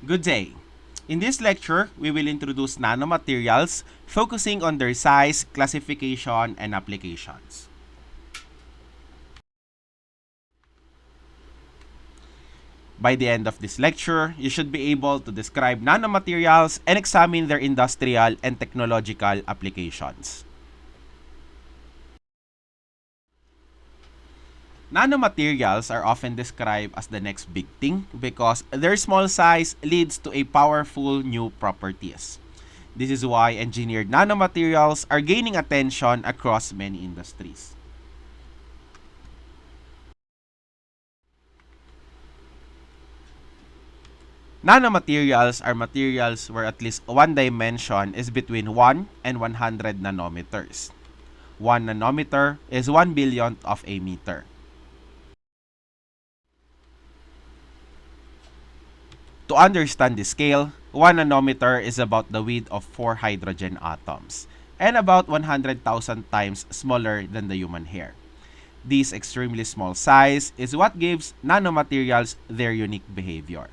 Good day. In this lecture, we will introduce nanomaterials, focusing on their size, classification, and applications. By the end of this lecture, you should be able to describe nanomaterials and examine their industrial and technological applications. Nanomaterials are often described as the next big thing because their small size leads to a powerful new properties. This is why engineered nanomaterials are gaining attention across many industries. Nanomaterials are materials where at least one dimension is between 1 and 100 nanometers. 1 nanometer is 1 billionth of a meter. To understand the scale, 1 nanometer is about the width of 4 hydrogen atoms and about 100,000 times smaller than the human hair. This extremely small size is what gives nanomaterials their unique behavior.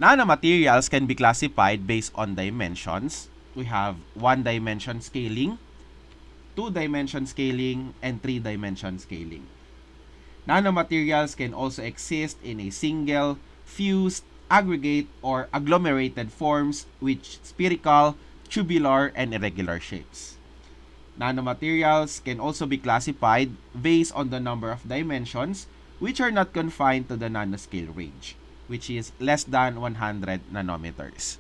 Nanomaterials can be classified based on dimensions. We have 1-dimension scaling, 2-dimension scaling, and 3-dimension scaling. Nanomaterials can also exist in a single, fused, aggregate, or agglomerated forms with spherical, tubular, and irregular shapes. Nanomaterials can also be classified based on the number of dimensions which are not confined to the nanoscale range, which is less than 100 nanometers.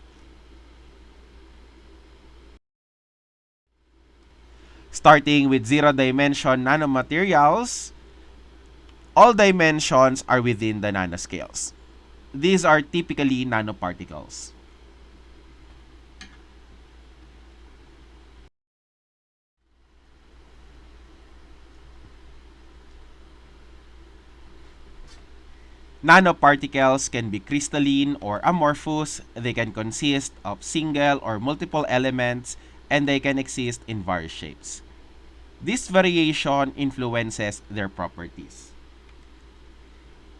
Starting with 0-dimension nanomaterials, all dimensions are within the nanoscales. These are typically nanoparticles. Nanoparticles can be crystalline or amorphous. They can consist of single or multiple elements, and they can exist in various shapes. This variation influences their properties.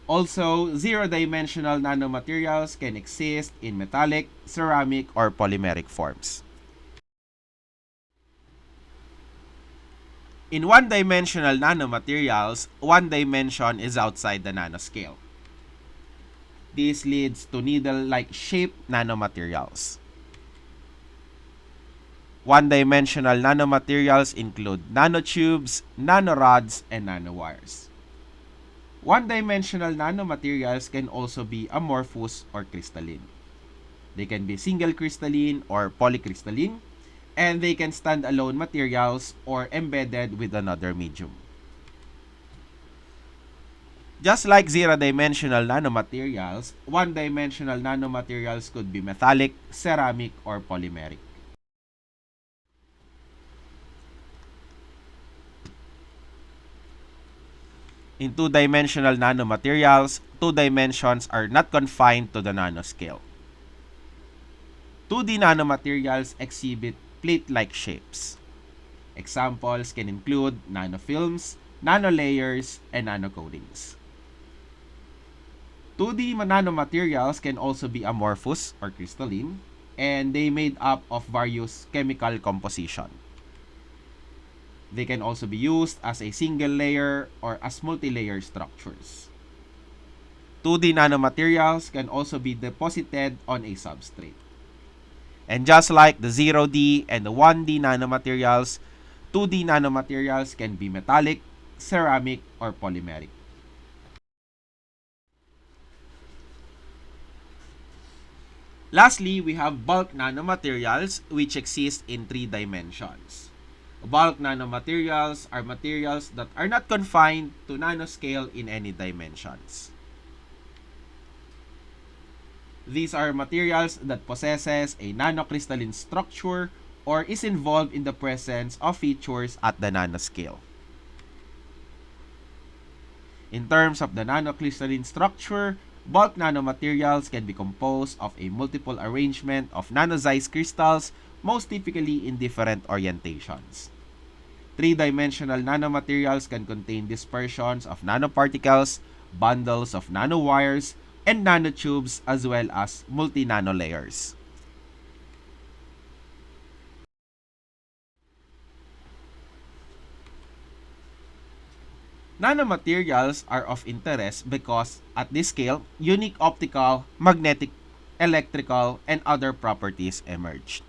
Also, zero-dimensional nanomaterials can exist in metallic, ceramic, or polymeric forms. In one-dimensional nanomaterials, one dimension is outside the nanoscale. This leads to needle-like shaped nanomaterials. One-dimensional nanomaterials include nanotubes, nanorods, and nanowires. One-dimensional nanomaterials can also be amorphous or crystalline. They can be single crystalline or polycrystalline, and they can stand alone materials or embedded with another medium. Just like zero-dimensional nanomaterials, one-dimensional nanomaterials could be metallic, ceramic, or polymeric. In two-dimensional nanomaterials, two dimensions are not confined to the nanoscale. 2D nanomaterials exhibit plate-like shapes. Examples can include nanofilms, nanolayers, and nanocoatings. 2D nanomaterials can also be amorphous or crystalline, and they made up of various chemical composition. They can also be used as a single layer or as multi-layer structures. 2D nanomaterials can also be deposited on a substrate. And just like the 0D and the 1D nanomaterials, 2D nanomaterials can be metallic, ceramic, or polymeric. Lastly, we have bulk nanomaterials, which exist in 3 dimensions. Bulk nanomaterials are materials that are not confined to nanoscale in any dimensions. These are materials that possesses a nanocrystalline structure or is involved in the presence of features at the nanoscale. In terms of the nanocrystalline structure, bulk nanomaterials can be composed of a multiple arrangement of nano-sized crystals, most typically in different orientations. Three-dimensional nanomaterials can contain dispersions of nanoparticles, bundles of nanowires, and nanotubes as well as multi-nanolayers. Nanomaterials are of interest because at this scale, unique optical, magnetic, electrical, and other properties emerge.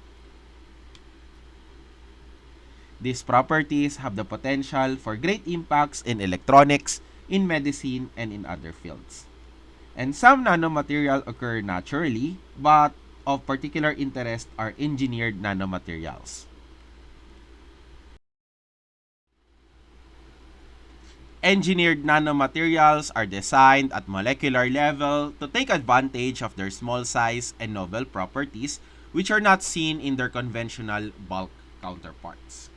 These properties have the potential for great impacts in electronics, in medicine, and in other fields. And some nanomaterials occur naturally, but of particular interest are engineered nanomaterials. Engineered nanomaterials are designed at molecular level to take advantage of their small size and novel properties which are not seen in their conventional bulk counterparts.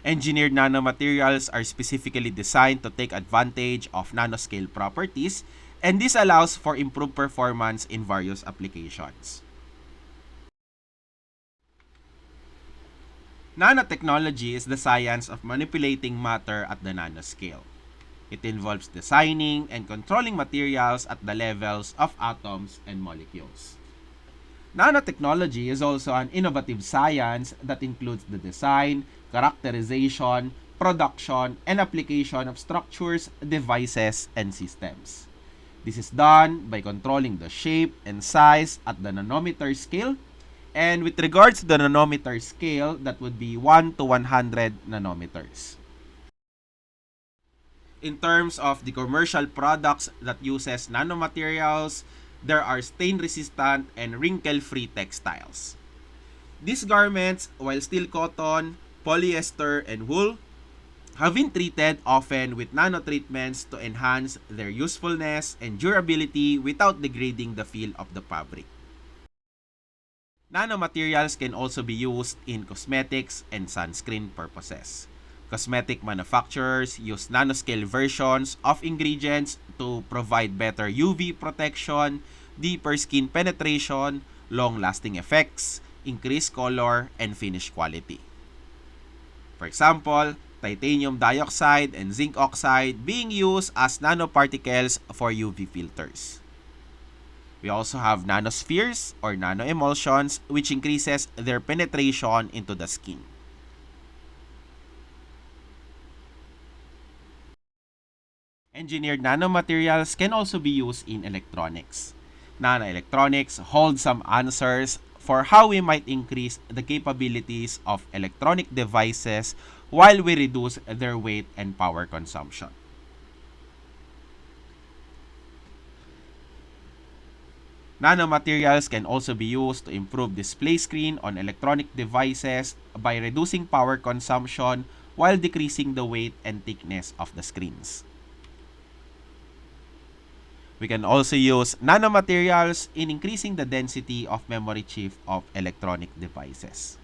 Engineered nanomaterials are specifically designed to take advantage of nanoscale properties, and this allows for improved performance in various applications. Nanotechnology is the science of manipulating matter at the nanoscale. It involves designing and controlling materials at the levels of atoms and molecules. Nanotechnology is also an innovative science that includes the design, characterization, production, and application of structures, devices, and systems. This is done by controlling the shape and size at the nanometer scale. And with regards to the nanometer scale, that would be 1 to 100 nanometers. In terms of the commercial products that uses nanomaterials, there are stain-resistant and wrinkle-free textiles. These garments, while still cotton, polyester, and wool, have been treated often with nanotreatments to enhance their usefulness and durability without degrading the feel of the fabric. Nanomaterials can also be used in cosmetics and sunscreen purposes. Cosmetic manufacturers use nanoscale versions of ingredients to provide better UV protection, deeper skin penetration, long-lasting effects, increased color, and finish quality. For example, titanium dioxide and zinc oxide being used as nanoparticles for UV filters. We also have nanospheres or nanoemulsions which increases their penetration into the skin. Engineered nanomaterials can also be used in electronics. Nanoelectronics hold some answers for how we might increase the capabilities of electronic devices while we reduce their weight and power consumption. Nanomaterials can also be used to improve display screen on electronic devices by reducing power consumption while decreasing the weight and thickness of the screens. We can also use nanomaterials in increasing the density of memory chip of electronic devices.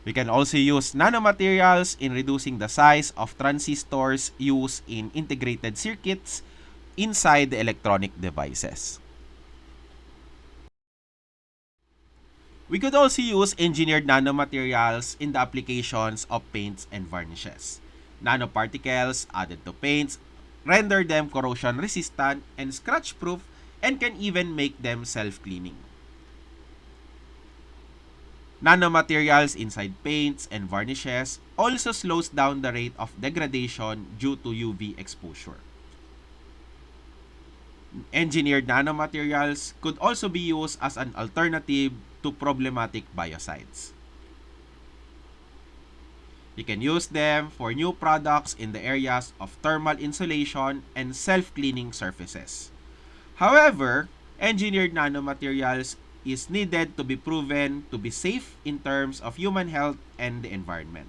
We can also use nanomaterials in reducing the size of transistors used in integrated circuits inside the electronic devices. We could also use engineered nanomaterials in the applications of paints and varnishes. Nanoparticles added to paints render them corrosion resistant and scratch proof and can even make them self-cleaning. Nanomaterials inside paints and varnishes also slows down the rate of degradation due to UV exposure. Engineered nanomaterials could also be used as an alternative to problematic biocides. You can use them for new products in the areas of thermal insulation and self-cleaning surfaces. However, engineered nanomaterials is needed to be proven to be safe in terms of human health and the environment.